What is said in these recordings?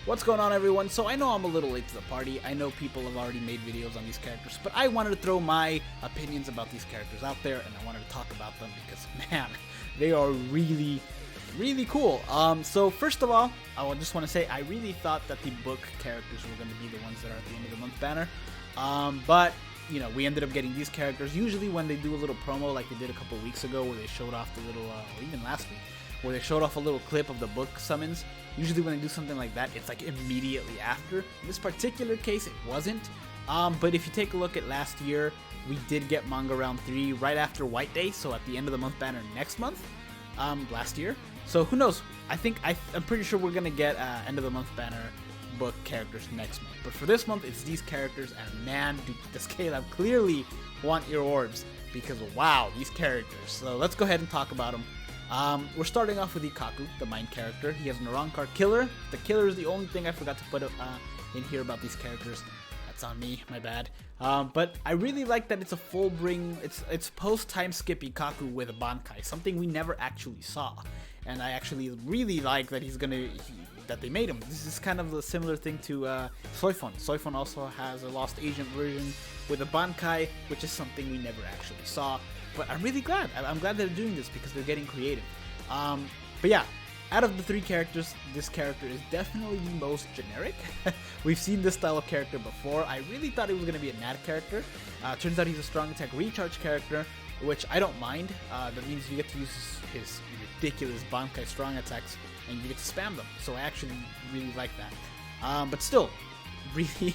What's going on, everyone? So I know I'm a little late to the party. I know people have already made videos on these characters, but I wanted to throw my opinions about these characters out there, and I wanted to talk about them because, man, they are really, really cool. So first of all, I just want to say I really thought that the book characters were going to be the ones that are at the end of the month banner, but you know, we ended up getting these characters. Usually when they do a little promo like they did a couple weeks ago where they showed off the little, or even last week, where they showed off a little clip of the book summons, usually when they do something like that, it's like immediately after. In this particular case, it wasn't. But if you take a look at last year, we did get manga round 3 right after White Day, so at the end of the month banner next month, last year. So who knows? I'm pretty sure we're gonna get end of the month banner book characters next month. But for this month, it's these characters, and man, dude, the Caleb clearly want your orbs because wow, these characters. So let's go ahead and talk about them. We're starting off with Ikkaku, the main character. He has an Arankar killer. The killer is the only thing I forgot to put in here about these characters. That's on me, my bad. But I really like that it's a full bring. It's post time skip Ikkaku with a Bankai, something we never actually saw. And I actually really like that that they made him. This is kind of a similar thing to Soifon. Soifon also has a Lost Agent version with a Bankai, which is something we never actually saw. But I'm really glad. I'm glad they're doing this because they're getting creative. But yeah, out of the 3 characters, this character is definitely the most generic. We've seen this style of character before. I really thought it was going to be a Nat character. Turns out he's a strong attack recharge character, which I don't mind. That means you get to use his ridiculous Bankai strong attacks and you get to spam them. So I actually really like that. But still, really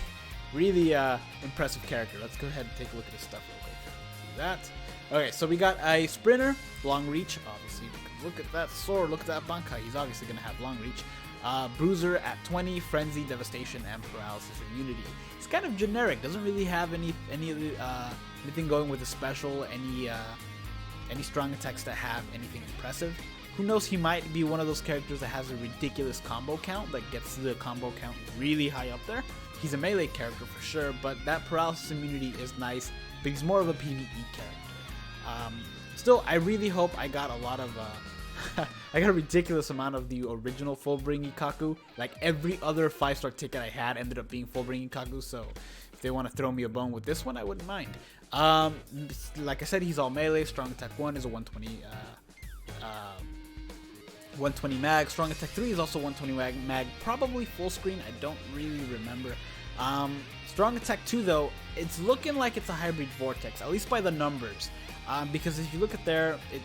impressive character. Let's go ahead and take a look at his stuff real quick. See that. Okay, so we got a Sprinter, long reach, obviously. Look at that sword, look at that Bankai. He's obviously going to have long reach. Bruiser at 20, Frenzy, Devastation, and Paralysis Immunity. It's kind of generic, doesn't really have anything going with a special, any strong attacks that have anything impressive. Who knows, he might be one of those characters that has a ridiculous combo count, that gets the combo count really high up there. He's a melee character for sure, but that Paralysis Immunity is nice, but he's more of a PvE character. Still, I really hope I got a lot of, I got a ridiculous amount of the original full bring Ikkaku. Like every other 5-star ticket I had ended up being full bring Ikkaku, so if they want to throw me a bone with this one, I wouldn't mind. Like I said, he's all melee. Strong attack 1 is a 120 mag. Strong attack 3 is also 120 mag. Probably full screen, I don't really remember. Strong attack 2 though, it's looking like it's a hybrid vortex, at least by the numbers. Because if you look at there, it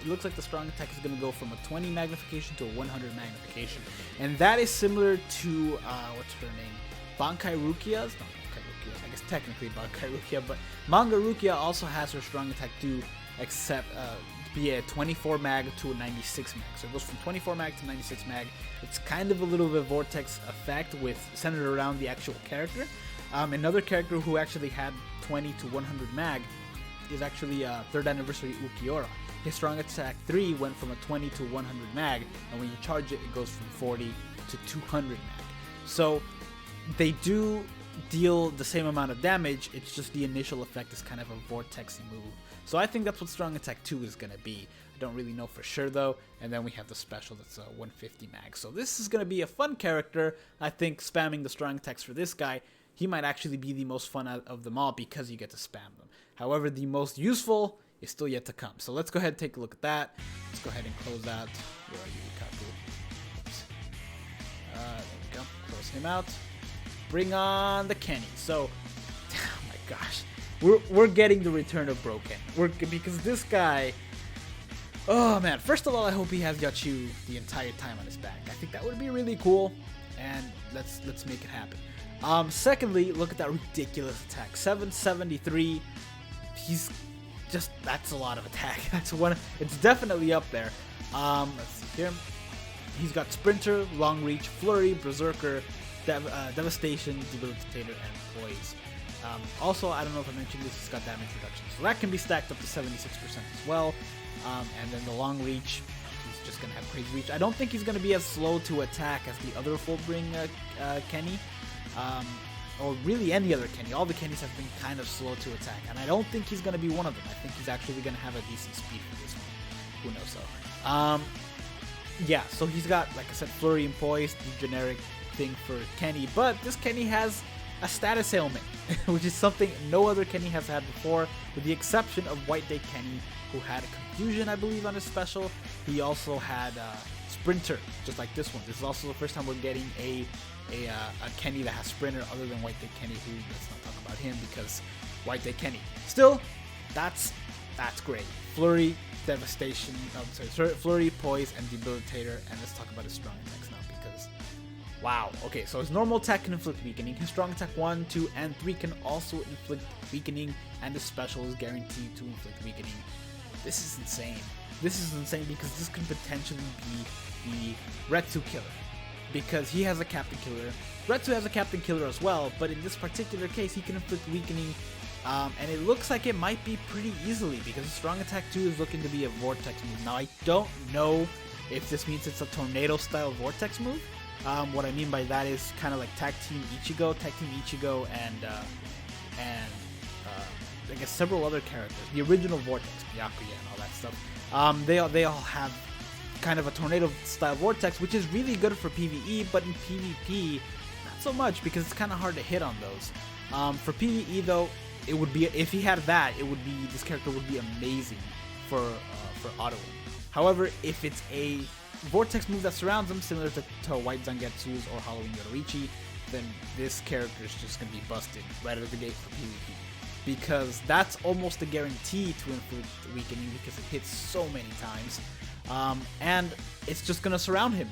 looks like the strong attack is going to go from a 20 magnification to a 100 magnification. And that is similar to, what's her name? Bankai Rukia's? Not Bankai Rukia, I guess technically Bankai Rukia, but Manga Rukia also has her strong attack 2, except be a 24 mag to a 96 mag. So it goes from 24 mag to 96 mag. It's kind of a little bit of vortex effect centered around the actual character. Another character who actually had 20 to 100 mag is actually 3rd anniversary Ukiura. His strong attack 3 went from a 20 to 100 mag, and when you charge it, it goes from 40 to 200 mag. So they do deal the same amount of damage, it's just the initial effect is kind of a vortexy move. So I think that's what strong attack 2 is going to be. I don't really know for sure though. And then we have the special that's a 150 mag. So this is going to be a fun character. I think spamming the strong attacks for this guy, he might actually be the most fun out of them all because you get to spam them. However, the most useful is still yet to come. So let's go ahead and take a look at that. Let's go ahead and close that. Where are you, Ikkaku? Oops. There we go. Close him out. Bring on the Kenny. So, oh my gosh. We're getting the return of Broken. Because this guy, oh man. First of all, I hope he has Yachu the entire time on his back. I think that would be really cool. And let's make it happen. Secondly, look at that ridiculous attack. 773. He's just, that's a lot of attack. It's definitely up there. Let's see here. He's got Sprinter, Long Reach, Flurry, Berserker, Devastation, Debilitator, and Poise. Also, I don't know if I mentioned this, he's got damage reduction. So that can be stacked up to 76% as well. And then the Long Reach, he's just going to have crazy reach. I don't think he's going to be as slow to attack as the other full bring Kenny. Or really any other Kenny. All the Kennys have been kind of slow to attack, and I don't think he's going to be one of them. I think he's actually going to have a decent speed for this one. Who knows though. Yeah, so he's got, like I said, Flurry and Poise, the generic thing for Kenny, but this Kenny has a status ailment, which is something no other Kenny has had before, with the exception of White Day Kenny, who had confusion, I believe, on his special. He also had Sprinter, just like this one. This is also the first time we're getting a Kenny that has Sprinter other than White Day Kenny, who, let's not talk about him because White Day Kenny. Still, that's great. Flurry, Devastation, Flurry, Poise, and Debilitator, and let's talk about his strong attacks now because, wow. Okay, so his normal attack can inflict weakening, his strong attack 1, 2, and 3 can also inflict weakening, and his special is guaranteed to inflict weakening. This is insane. This is insane because this could potentially be the Retsu killer, because he has a Captain Killer. Retsu has a Captain Killer as well, but in this particular case, he can inflict weakening, and it looks like it might be pretty easily because the strong attack 2 is looking to be a Vortex move. Now, I don't know if this means it's a Tornado style Vortex move. What I mean by that is kind of like Tag Team Ichigo, and I guess several other characters. The original Vortex, Byakuya, and all that stuff. They all have kind of a Tornado style Vortex, which is really good for PvE, but in PvP, not so much because it's kind of hard to hit on those. For PvE though, it would be, if he had that, this character would be amazing for auto win. However, if it's a Vortex move that surrounds him, similar to White Zangetsu's or Halloween Yoruichi, then this character is just going to be busted right out of the gate for PvP. Because that's almost a guarantee to inflict weakening because it hits so many times. And it's just going to surround him.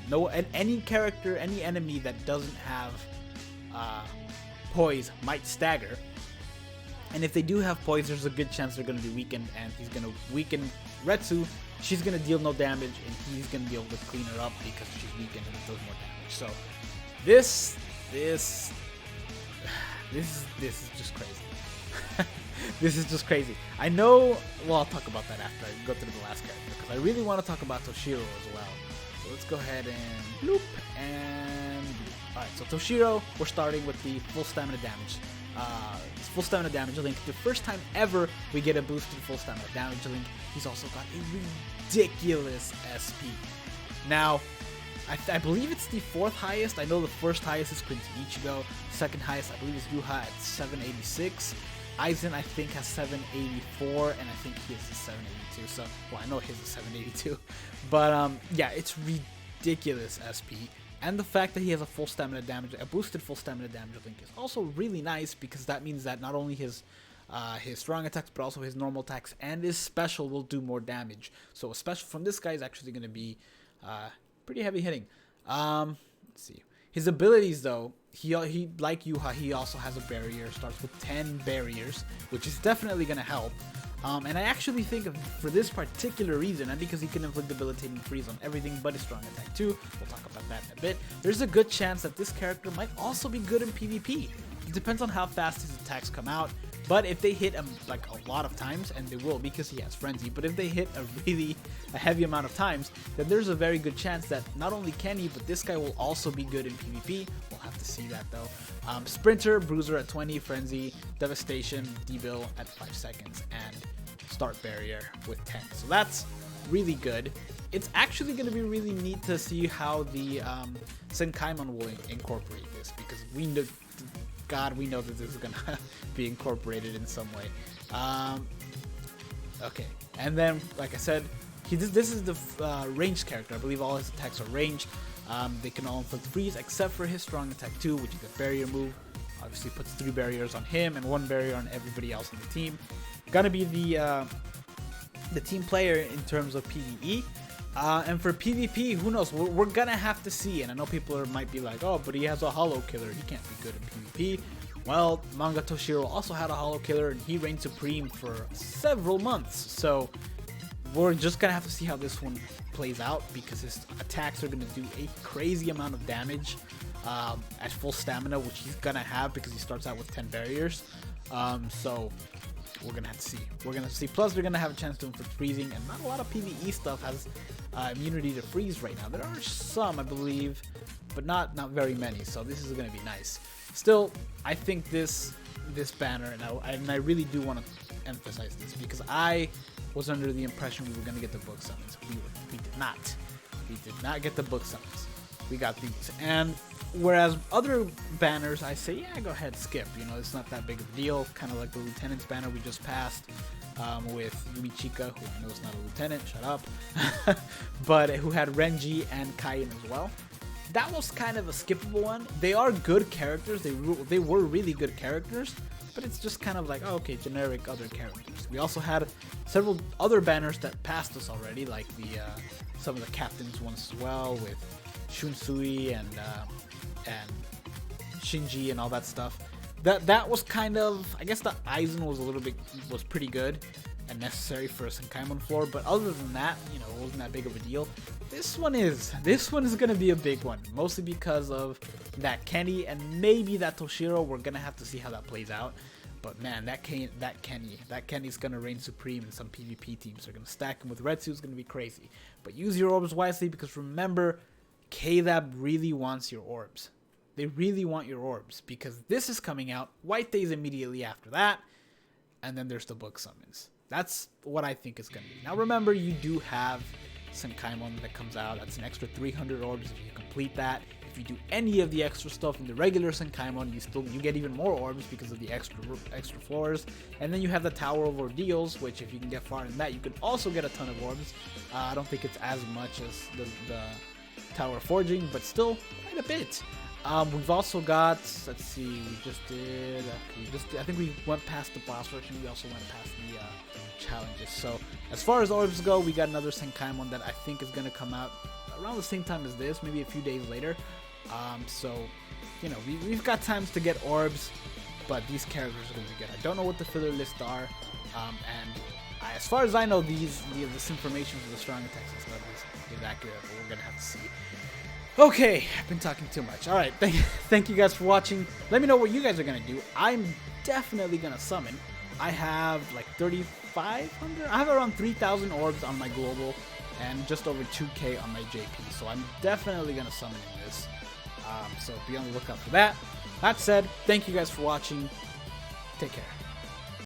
Any character, any enemy that doesn't have Poise might stagger. And if they do have Poise, there's a good chance they're going to be weakened, and he's going to weaken Retsu. She's going to deal no damage, and he's going to be able to clean her up because she's weakened and it does more damage. So this is just crazy. This is just crazy. I know, well, I'll talk about that after I go through the last character, because I really want to talk about Toshiro as well. So let's go ahead and bloop, and alright, so Toshiro, we're starting with the full stamina damage. Full stamina damage link. The first time ever we get a boosted full stamina damage link. He's also got a ridiculous SP. Now, I believe it's the 4th highest. I know the first highest is Prince Ichigo. Second highest, I believe, is Yuha at 786. Aizen, I think, has 784, and I think he has a 782. So, well, I know his is 782. But, yeah, it's ridiculous SP. And the fact that he has a full stamina damage, a boosted full stamina damage link is also really nice because that means that not only his strong attacks, but also his normal attacks and his special will do more damage. So a special from this guy is actually going to be pretty heavy hitting. Let's see. His abilities, though, he like Yuha, he also has a barrier. Starts with 10 barriers, which is definitely going to help. And I actually think for this particular reason, and because he can inflict debilitating freeze on everything but his strong attack too, we'll talk about that in a bit, there's a good chance that this character might also be good in PvP. It depends on how fast his attacks come out, but if they hit him like a lot of times, and they will because he has Frenzy, but if they hit a heavy amount of times, then there's a very good chance that not only Kenny, but this guy will also be good in PvP. We'll have to see that though. Sprinter, Bruiser at 20, Frenzy, Devastation, Debil at 5 seconds, and Start Barrier with 10. So that's really good. It's actually going to be really neat to see how the Senkaimon will incorporate this, because we know, God, we know that this is going to be incorporated in some way. Okay, and then, like I said, this is the ranged character. I believe all his attacks are ranged. They can all inflict freeze except for his strong attack 2, which is a barrier move. Obviously puts 3 barriers on him and 1 barrier on everybody else on the team. Gonna be the team player in terms of PvE. And for PvP, who knows? We're gonna have to see. And I know people might be like, oh, but he has a Hollow Killer. He can't be good in PvP. Well, Manga Toshiro also had a Hollow Killer, and he reigned supreme for several months. So we're just gonna have to see how this one plays out, because his attacks are gonna do a crazy amount of damage at full stamina, which he's gonna have because he starts out with 10 barriers. So we're gonna have to see. We're gonna see. Plus, we're gonna have a chance to inflict freezing, and not a lot of PvE stuff has immunity to freeze right now. There are some, I believe, but not very many. So this is gonna be nice. Still, I think this banner, and I really do want to emphasize this, because I was under the impression we were gonna get the book summons. We did not. We did not get the book summons. we got these. And whereas other banners, I say, yeah, go ahead, skip. You know, it's not that big of a deal. Kind of like the Lieutenant's banner we just passed with Yumichika, who I know is not a lieutenant, shut up, but who had Renji and Kaien as well. That was kind of a skippable one. They are good characters. They were really good characters, but it's just kind of like, oh, okay, generic other characters. We also had several other banners that passed us already, like the some of the captains ones as well, with Shunsui and Shinji and all that stuff. That was kind of, I guess the Aizen was pretty good and necessary for a Senkaimon floor, but other than that, you know, it wasn't that big of a deal. This one is gonna be a big one, mostly because of that Kenny and maybe that Toshiro. We're gonna have to see how that plays out. But man, that Kenny's gonna reign supreme in some PvP teams. They're gonna stack him with Retsu. It's gonna be crazy. But use your orbs wisely, because remember, KLab really wants your orbs. They really want your orbs, because this is coming out. White Day is immediately after that, and then there's the book summons. That's what I think is gonna be. Now remember, you do have Senkaimon that comes out. That's an extra 300 orbs if you complete that. If you do any of the extra stuff in the regular Senkaimon, you get even more orbs because of the extra floors. And then you have the Tower of Ordeals, which if you can get far in that, you can also get a ton of orbs. I don't think it's as much as the Tower of Forging, but still quite a bit. We've also got, let's see, we just did, I think we went past the boss rush, and we also went past the challenges. So as far as orbs go, we got another Senkaimon that I think is going to come out around the same time as this, maybe a few days later. So, you know, we've got times to get orbs, but these characters are going to be good. I don't know what the filler lists are, as far as I know, this information for the strong attacks and stuff is accurate, but we're going to have to see. Okay, I've been talking too much. Alright, thank you guys for watching. Let me know what you guys are going to do. I'm definitely going to summon. I have like 3,500. I have around 3,000 orbs on my global and just over 2k on my JP. So I'm definitely going to summon in this. So be on the lookout for that. That said, thank you guys for watching. Take care.